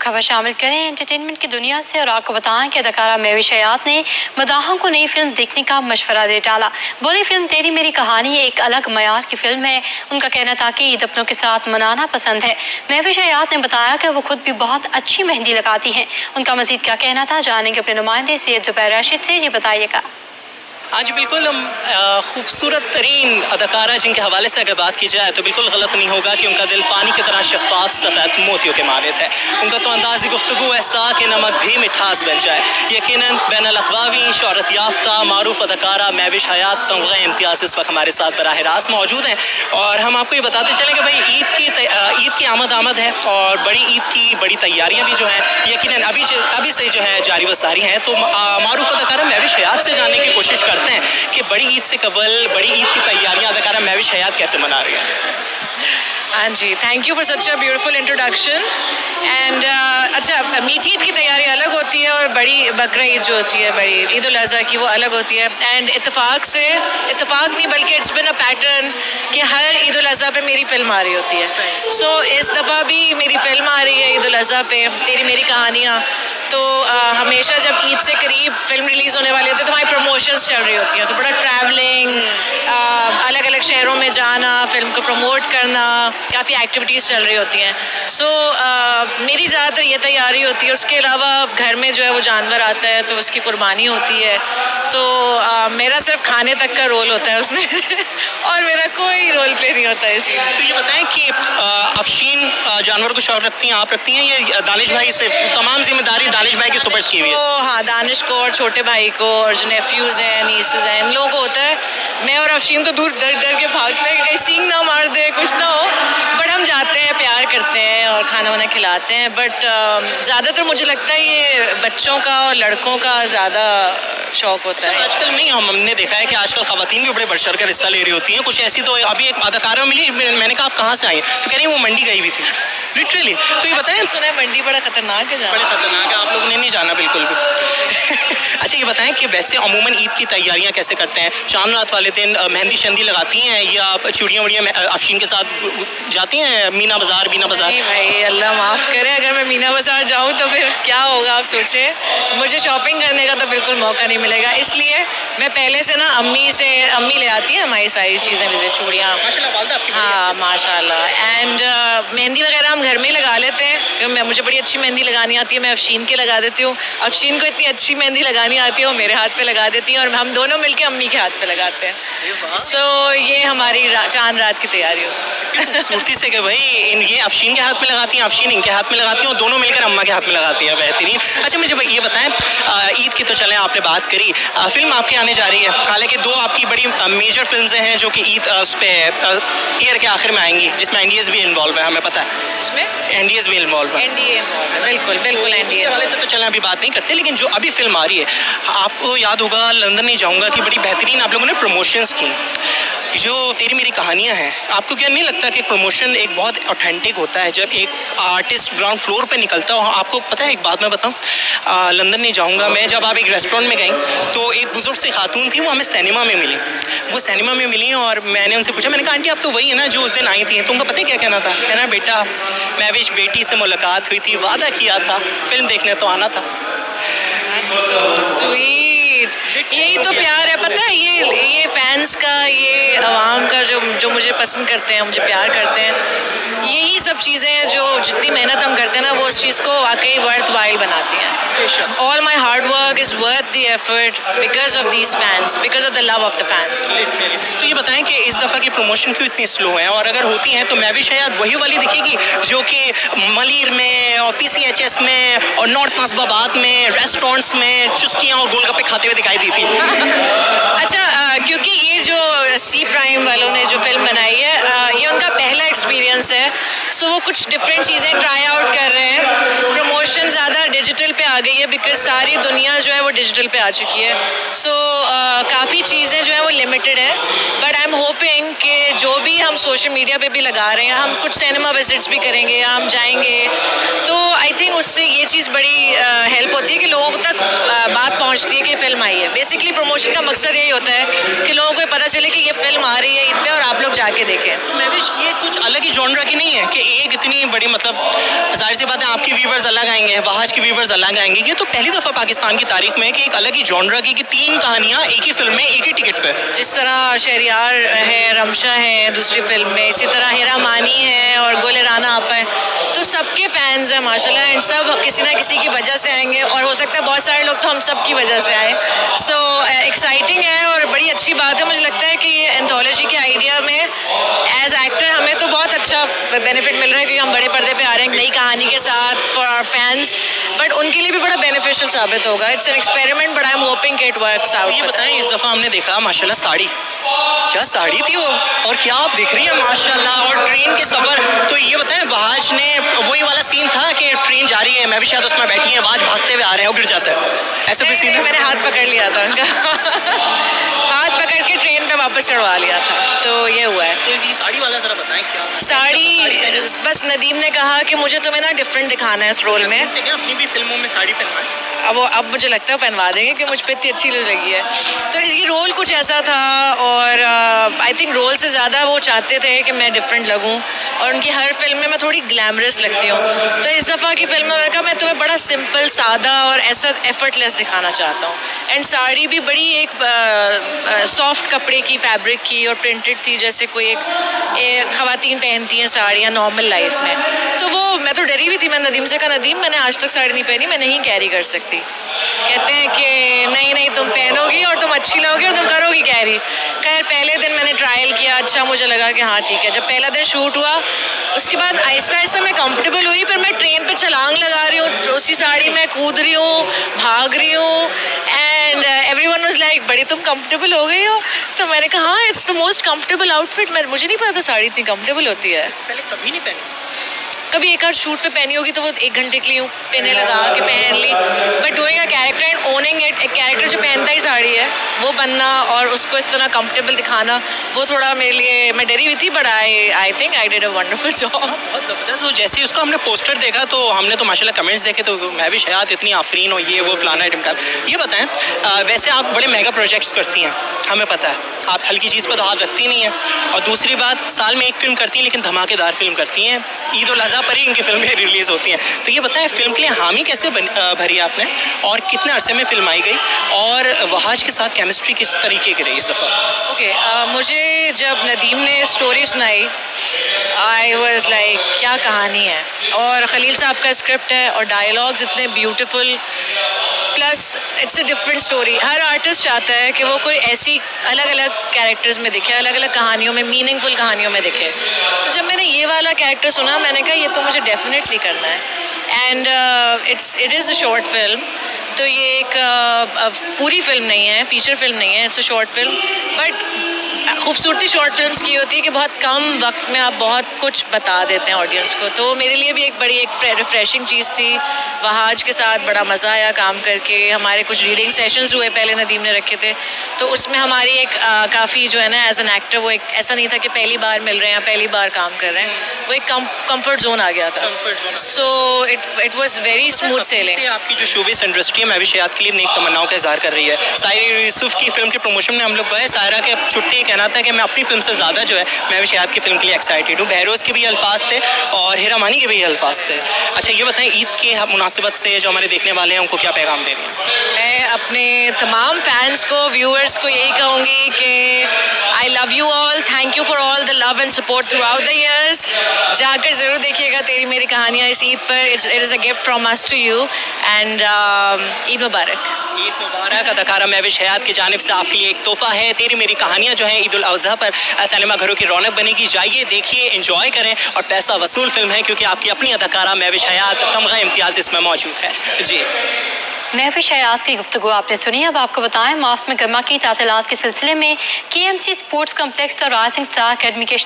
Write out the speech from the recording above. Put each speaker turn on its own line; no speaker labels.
खबर शामिल करें एंटरटेनमेंट की दुनिया से और आपको बताएं कि अदाकारा महविश हयात ने मदाहों को नई फिल्म देखने का मशवरा दे डाला। बोली फिल्म तेरी मेरी कहानी एक अलग मयार की फिल्म है। उनका कहना था कि ईद अपनों के साथ मनाना पसंद है। महविश हयात ने बताया कि वो खुद भी बहुत अच्छी मेहंदी लगाती हैं। उनका मजीद क्या कहना था जानेंगे अपने नुमाइंदे सैयद जुबैर राशिद से। जी बताइएगा।
हाँ जी बिल्कुल, हम खूबसूरत तरीन अदाकारा जिनके हवाले से अगर बात की जाए तो बिल्कुल गलत नहीं होगा कि उनका दिल पानी की तरह शफाफ सफ़ेद मोतियों के मानित है। उनका तो अंदाज़ी गुफ्तगू ऐसा कि नमक भी मिठास बन जाए। यकीनन बैनुल-अक़वामी शोहरत याफ्ता मारूफ अदाकारा महविश हयात तमग़ा इम्तियाज़ इस वक्त हमारे साथ बराह रास्त मौजूद हैं और हम आपको ये बताते चलें कि भाई ईद की आमद है और बड़ी ईद की बड़ी तैयारियाँ भी जो हैं यकीनन अभी से जो है जारी व सारी हैं। तो मारूफ अदाकारा महविश हयात से जानने की कोशिश करते हैं कि बड़ी ईद से कबल बड़ी ईद की तैयारियां अदाकारा महविश हयात कैसे मना रही है।
हाँ जी, thank you for such a beautiful introduction. And अच्छा, मीठी ईद की तैयारी अलग होती है और बड़ी बकरा ईद जो होती है, बड़ी ईद उल अज़हा की, वो अलग होती है। एंड इत्तेफाक नहीं बल्कि इट्स बिन अ पैटर्न कि हर ईद उल अज़हा पे मेरी फिल्म आ रही होती है। सो इस दफ़ा भी मेरी फिल्म आ रही है ईद उल अज़हा पे, तेरी मेरी कहानियाँ। तो हमेशा जब ईद से करीब फिल्म रिलीज़ होने वाली होती है तो हमारी प्रमोशंस चल रही होती हैं, तो बड़ा ट्रैवलिंग, अलग अलग शहरों में जाना, फिल्म को प्रमोट करना, काफ़ी एक्टिविटीज़ चल रही होती हैं। सो मेरी ज़्यादातर ये तैयारी होती है। उसके अलावा घर में जो है वो जानवर आता है तो उसकी कुर्बानी होती है, तो मेरा सिर्फ खाने तक का रोल होता है उसमें और मेरा कोई रोल प्ले नहीं होता है इसी में।
तो ये बताएं कि अफशीन जानवर को शौक रखती हैं, आप रखती हैं, ये दानिश भाई से तमाम जिम्मेदारी दानिश भाई की सुपर्द की हुई है?
हाँ, दानिश को और छोटे भाई को और जो नेफ्यूज़ हैं, नीसेस हैं, इन लोगों को होता है। मैं और अफशीन तो दूर डर डर के भागते हैं कहीं सींग ना मार दे, कुछ ना हो, बट हम जाते हैं, प्यार करते हैं और खाना वाना खिलाते हैं। बट ज़्यादातर मुझे लगता है ये बच्चों का और लड़कों का ज़्यादा शौक होता है।
आजकल नहीं, हमने देखा है कि आजकल ख़वातीन भी बड़े बढ़-चढ़ कर हिस्सा ले रही होती हैं। कुछ ऐसी तो अभी एक अदाकारा मिली, मैंने कहा आप कहाँ से आई, तो कह रही वो मंडी गई हुई थी लिटरली। तो ये बताएं,
सुना है मंडी बड़ा खतरनाक है,
बड़े खतरनाक है, आप लोगों ने नहीं जाना बिल्कुल भी। अच्छा ये बताएं कि वैसे अमूमन ईद की तैयारियां कैसे करते हैं? चांद रात वाले दिन मेहंदी शंदी लगाती हैं या चूड़ियाँ वुड़ियाँ अफशीन के साथ जाती हैं मीना बाज़ार?
नहीं भाई, अल्लाह माफ़ करे, अगर मैं मीना बाज़ार जाऊँ तो फिर क्या होगा आप सोचें। मुझे शॉपिंग करने का तो बिल्कुल मौका नहीं मिलेगा, इसलिए मैं पहले से ना अम्मी ले आती हैं हमारी सारी चीज़ें, जैसे चूड़ियाँ। हाँ माशाल्लाह। एंड मेहंदी वगैरह हम घर में ही लगा लेते हैं क्योंकि मुझे बड़ी अच्छी मेहंदी लगानी आती है। मैं अफशीन के लगा देती हूँ, अफशीन को इतनी अच्छी मेहंदी लगानी आती है, वो मेरे हाथ पे लगा देती हैं और हम दोनों मिलके अम्मी के हाथ पे लगाते हैं। सो ये हमारी चांद रात की तैयारी होती है।
खूबसूरती से कि भाई ये अफशीन के हाथ में लगाती हैं, अफशीन इनके हाथ में लगाती हैं और दोनों मिलकर अम्मा के हाथ में लगाती हैं। बेहतरीन। अच्छा मुझे ये बताएं, ईद की तो चलें आपने बात करी, फिल्म आपके आने जा रही है। हालांकि दो आपकी बड़ी मेजर फिल्म्स हैं जो कि ईद उस पर ईयर के आखिर में आएंगी, जिसमें एनडीएस भी इन्वॉल्व है, हमें पता है एनडीएस भी इन्वॉल्व है।
बिल्कुल एनडीए
वाले से तो चलें अभी बात नहीं करते, लेकिन जो अभी फिल्म आ रही है, आपको याद होगा लंदन नहीं जाऊँगा कि बड़ी बेहतरीन आप लोगों ने प्रमोशंस की। जो तेरी मेरी कहानियाँ हैं, आपको क्या नहीं लगता कि प्रमोशन एक बहुत ऑथेंटिक होता है जब एक आर्टिस्ट ग्राउंड फ्लोर पे निकलता हो? आपको पता है एक बात मैं बताऊँ, लंदन नहीं जाऊँगा मैं, जब आप एक रेस्टोरेंट में गई तो एक बुजुर्ग सी खातून थी, वो हमें सिनेमा में मिली। वो सिनेमा में मिली और मैंने उनसे पूछा, मैंने कहा आंटी आप तो वही है ना जो उस दिन आई थी? तो उनका पता है क्या कहना था? कहना बेटा महविश बेटी से मुलाकात हुई थी, वादा किया था, फिल्म देखने तो आना था।
स्वीट, यही तो प्यार है। पता है ये फैंस का, ये आवाम का जो मुझे पसंद करते हैं, मुझे प्यार करते हैं, यही सब चीज़ें हैं जो जितनी मेहनत हम करते हैं ना वो उस चीज़ को वाकई वर्थ वाइल बनाती हैं। All my hard work is worth the effort because of these fans, because of the love of the fans.
तो ये बताएं कि इस दफ़ा की प्रमोशन क्यों इतनी स्लो है, और अगर होती हैं तो महविश हयात वही वाली दिखेगी जो कि मलीर में और PCHS में और नॉर्थ नासबाबाद में रेस्टोरेंट्स में चुस्कियाँ और गोलगप्पे खाते हुए दिखाई दी थी?
अच्छा, क्योंकि ये जो सी प्राइम वालों ने जो फिल्म बनाई है, ये उनका पहला एक्सपीरियंस है, सो वो कुछ डिफरेंट चीज़ें ट्राई आउट कर रहे हैं। प्रमोशन ज़्यादा डिजिटल पे आ गई है बिकॉज सारी दुनिया जो है वो डिजिटल पे आ चुकी है। सो काफ़ी चीज़ें जो है वो लिमिटेड है, बट आई एम होपिंग कि जो भी हम सोशल मीडिया पे भी लगा रहे हैं, हम कुछ सिनेमा विजिट्स भी करेंगे, हम जाएंगे, तो आई थिंक उससे ये चीज़ बड़ी हेल्प होती है कि लोगों तक बात पहुंचती है कि फिल्म आई है। बेसिकली प्रमोशन का मकसद यही होता है कि लोगों को पता चले कि ये फिल्म आ रही है ईद पे और आप लोग जाके देखें।
महविश, ये कुछ अलग ही जॉनरा की नहीं है कि एक इतनी बड़ी, मतलब जाहिर सी बात है आपके व्यूवर्स अलग आएंगे, वहाज के व्यूवर्स अलग आएंगे। ये तो पहली दफ़ा पाकिस्तान की तारीख में कि एक अलग ही जॉनरा की कि 3 कहानियाँ एक ही फिल्म में एक ही टिकट पे।
जिस तरह शहरियार है, रमशा है दूसरी फिल्म में, इसी तरह हीरा मानी है और गोले राना आपा है, तो सबके फैंस हैं माशाल्लाह, एंड सब किसी ना किसी की वजह से आएंगे और हो सकता है बहुत सारे लोग तो हम सब की वजह से आए। सो एक्साइटिंग है और बड़ी अच्छी बात है। मुझे लगता है कि ये एंथोलॉजी के आइडिया में एज एक्टर हमें तो बहुत अच्छा बेनिफिट मिल रहा है, क्योंकि हम बड़े पर्दे पे आ रहे हैं नई कहानी के साथ फॉर आवर फैंस, बट उनके लिए भी बड़ा बेनिफिशियल साबित होगा। It's an experiment but I am hoping कि इट वर्क्स आउट।
ये बताएं, इस दफ़ा हमने देखा माशाल्लाह साड़ी, क्या साड़ी थी वो, और क्या आप दिख रही है माशाल्लाह। और ट्रेन के सफ़र, तो ये बताएं वहाज ने वही वाला सीन था कि ट्रेन जा रही है, मैं भी शायद उसमें बैठी है, वहाज भागते हुए आ रहे हैं और गिर जाता है, ऐसा कोई सीन है?
मैंने हाथ पकड़ लिया था उनका हाथ पकड़ के ट्रेन पे वापस चढ़वा लिया था, तो ये हुआ है।
तो ये साड़ी वाला ज़रा बताएं क्या था?
साड़ी बस नदीम ने कहा कि मुझे तुम्हें ना डिफरेंट दिखाना है इस रोल में।
अपनी भी फिल्मों में साड़ी पहनवाएं।
अब मुझे लगता है पहनवा देंगे कि मुझ पे इतनी अच्छी लगी है। तो ये रोल कुछ ऐसा था और आई थिंक रोल से ज़्यादा वो चाहते थे कि मैं डिफरेंट लगूं, और उनकी हर फिल्म में मैं थोड़ी ग्लैमरस लगती हूँ। तो इस दफ़ा की फिल्म में मैंने कहा मैं तुम्हें बड़ा सिंपल, सादा और ऐसा एफर्टलेस दिखाना चाहता हूँ। एंड साड़ी भी बड़ी एक सॉफ्ट कपड़े की, फैब्रिक की और प्रिंटेड थी, जैसे कोई एक ख़वातीन पहनती हैं साड़ियाँ नॉर्मल लाइफ में। तो वो मैं तो डरी हुई थी। मैं नदीम से कहा नदीम मैंने आज तक साड़ी नहीं पहनी, मैं नहीं कैरी कर सकती। कहते हैं कि नहीं तुम पहनोगी और तुम अच्छी लगोगी और तुम करोगी कैरी। खैर पहले दिन मैंने ट्रायल किया, अच्छा मुझे लगा कि हाँ ठीक है। जब पहला दिन शूट हुआ उसके बाद आहिस्ता आहिस्ता मैं कंफर्टेबल हुई, फिर मैं ट्रेन पे छलांग लगा रही हूँ, उसी साड़ी में कूद रही हूँ, भाग रही हूँ, एंड एवरीवन वाज लाइक बड़ी तुम कंफर्टेबल हो गई हो। तो मैंने कहा हाँ it's the most comfortable outfit. मुझे नहीं पता था साड़ी इतनी कंफर्टेबल होती है।
पहले कभी नहीं पहनी?
कभी एक आध शूट पे पहनी होगी तो वो 1 घंटे के लिए पहनने लगा के पहन ली, but doing a character and owning it, एक कैरेक्टर जो पहनता ही साड़ी है वो बनना और उसको इस तरह कंफर्टेबल दिखाना, वो थोड़ा मेरे लिए, मैं डरी हुई थी but I think I did a wonderful job.
बहुत ज़बरदस्त। तो जैसे ही उसका हमने पोस्टर देखा तो हमने तो माशाल्लाह कमेंट्स देखे, तो मैं भी शायद इतनी आफरीन हो, ये वो फलाना टिमका। ये बताएं वैसे आप बड़े मेगा प्रोजेक्ट्स करती हैं, हमें पता है आप हल्की चीज़ पर तो हाथ रखती नहीं है, और दूसरी बात साल में एक फिल्म करती हैं लेकिन धमाकेदार फिल्म करती हैं, ईद उल अज़हा पर ही इनकी फिल्में रिलीज़ होती हैं। तो ये बताएं फिल्म के लिए हामी कैसे भरी आपने, और कितने अरसे में फिल्म आई गई, और वहाज के साथ केमिस्ट्री किस तरीके की रही इस दफ़ा?
ओके, मुझे जब नदीम ने स्टोरी सुनाई आई वाज लाइक क्या कहानी है, और खलील साहब का स्क्रिप्ट है और डायलॉग्स इतने beautiful, plus it's a different story. Her artist चाहता है कि वो कोई ऐसी अलग अलग कैरेक्टर्स में दिखे, अलग अलग कहानियों में, मीनिंगफुल कहानियों में दिखे। तो जब मैंने ये वाला कैरेक्टर सुना मैंने कहा ये तो मुझे डेफिनेटली करना है। And it is a short film, तो ये एक पूरी फिल्म नहीं है, फीचर फिल्म नहीं है, it's a short film. But खूबसूरती शॉर्ट फिल्म्स की होती है कि बहुत कम वक्त में आप बहुत कुछ बता देते हैं ऑडियंस को। तो मेरे लिए भी एक बड़ी एक रिफ़्रेशिंग चीज़ थी। वहाज के साथ बड़ा मज़ा आया काम करके। हमारे कुछ रीडिंग सेशंस हुए पहले नदीम ने रखे थे, तो उसमें हमारी एक काफ़ी जो है ना एज एन एक्टर, वो एक ऐसा नहीं था कि पहली बार मिल रहे हैं, पहली बार काम कर रहे हैं, वो एक कम्फर्ट जोन आ गया था। So it was very smooth selling.
आपकी जो शोबिस इंडस्ट्री है मैं भी शायद के लिए नेक तमन्नाओं का इज़हार कर रही है। सायरा यूसुफ की फिल्म के प्रमोशन में हम लोग गए, सायरा के छुट्टी कहना था कि मैं अपनी फिल्म से ज़्यादा जो है मैं भी शायद की फिल्म के लिए एक्साइटेड हूँ। बहरोज़ के भी अल्फाज थे और हीरा मानी के भी अल्फाज थे। अच्छा ये बताएं ईद के मुनासिबत से जो हमारे देखने वाले हैं उनको क्या पैगाम दे रही हैं?
मैं अपने तमाम फैंस को, व्यूअर्स को यही कहूँगी कि I love you all, thank you for all the love and support throughout the years. जाकर ज़रूर देखिएगा तेरी मेरी कहानियाँ इस ईद पर। It is a gift from us to you, and Eid मुबारक।
ईद मुबारक। अदाकारा महविश हयात की जानिब से आपके लिए एक तोहफा है। तेरी मेरी कहानियाँ जो है ईद उल अज़हा पर सिनेमा घरों की रौनक बनेगी। जाइए देखिए, एंजॉय करें, और पैसा वसूल फिल्म है क्योंकि आपकी अपनी अदाकारा महविश हयात तमगा इम्तियाज़ इसमें मौजूद है। जी
महविश हयात की गुफ्तगू आपने सुनी। अब आपको बताएं मास्क में गर्मा की तातीलात के सिलसिले में KMC स्पोर्ट्स कम्प्लेक्स और राइजिंग स्टार अकेडमी के